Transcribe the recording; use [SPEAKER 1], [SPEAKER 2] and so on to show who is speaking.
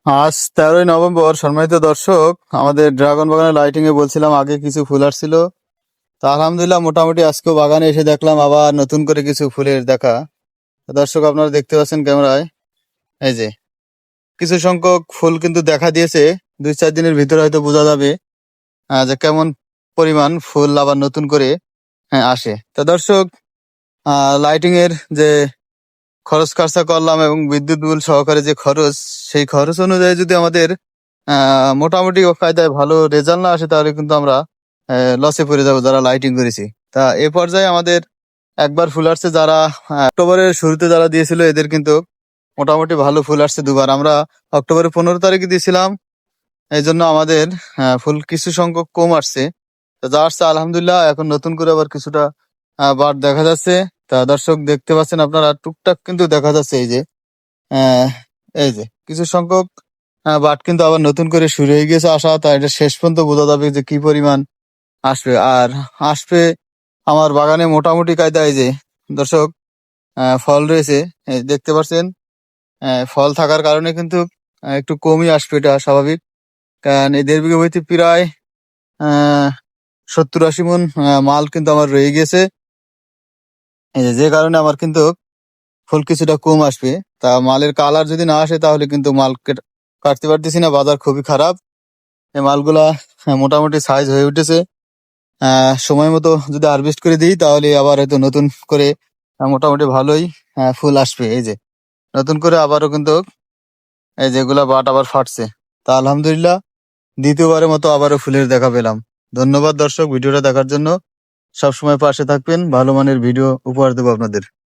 [SPEAKER 1] আজ 13ই নভেম্বর। সম্মানিত দর্শক, আমাদের ড্রাগন বাগানের লাইটিং এ বলছিলাম আগে কিছু ফুল আসছিল। তা আলহামদুলিল্লাহ মোটামুটি আজকেও বাগানে এসে দেখলাম আবার নতুন করে কিছু ফুলের দেখা। তো দর্শক, আপনারা দেখতে পাচ্ছেন ক্যামেরায়, এই যে কিছু সংখ্যক ফুল কিন্তু দেখা দিয়েছে। 2-4 দিনের ভিতরে হয়তো বোঝা যাবে যে কেমন পরিমাণ ফুল আবার নতুন করে আসে। তা দর্শক, লাইটিং এর যে খরচ খরচা করলাম এবং বিদ্যুৎ বিল সহকারে যে খরচ, সেই খরচ অনুযায়ী যদি আমাদের মোটামুটি ও কায়দায় ভালো রেজাল্ট না আসে, তাহলে কিন্তু আমরা লসে পড়ে যাবো যারা লাইটিং করেছি। তা এ পর্যায়ে আমাদের একবার ফুল আসছে, যারা অক্টোবরের শুরুতে যারা দিয়েছিল এদের কিন্তু মোটামুটি ভালো ফুল আসছে দুবার। আমরা অক্টোবরের 15 তারিখে দিয়েছিলাম, এই জন্য আমাদের ফুল কিছু সংখ্যক কম আসছে। তো যা আসছে আলহামদুলিল্লাহ, এখন নতুন করে আবার কিছুটা বার দেখা যাচ্ছে। তা দর্শক দেখতে পাচ্ছেন আপনারা, টুকটাক কিন্তু দেখা যাচ্ছে এই যে আহ, এই যে কিছু সংখ্যক বাট কিন্তু আবার নতুন করে শুরু হয়ে গেছে আসা। তা এটা শেষ পর্যন্ত বোঝা যাবে যে কি পরিমাণ আসবে আর আসবে। আমার বাগানে মোটামুটি কায়দা এই যে দর্শক ফল রয়েছে, এই দেখতে পাচ্ছেন। ফল থাকার কারণে কিন্তু একটু কমই আসবে, এটা স্বাভাবিক। কারণ এই 1.5 বিঘা ভূমিতে প্রায় আহ 70-80 মণ মাল কিন্তু আমার রয়ে গেছে। এই যে কারণে আমার কিন্তু ফুল কিছুটা কম আসবে। তা মালের কালার যদি না আসে তাহলে কিন্তু মাল কাটতে পারতেছি না, বাজার খুবই খারাপ। এই মালগুলা মোটামুটি সাইজ হয়ে উঠেছে। সময় মতো যদি হারভেস্ট করে দিই তাহলে আবার হয়তো নতুন করে মোটামুটি ভালোই ফুল আসবে। এই যে নতুন করে আবারও কিন্তু এই যেগুলা বাট আবার ফাটছে। তা আলহামদুলিল্লাহ, দ্বিতীয়বারের মতো আবারও ফুলের দেখা পেলাম। ধন্যবাদ দর্শক ভিডিওটা দেখার জন্য। সবসময় পাশে থাকবেন, ভালো মানের ভিডিও উপহার দেবো আপনাদের।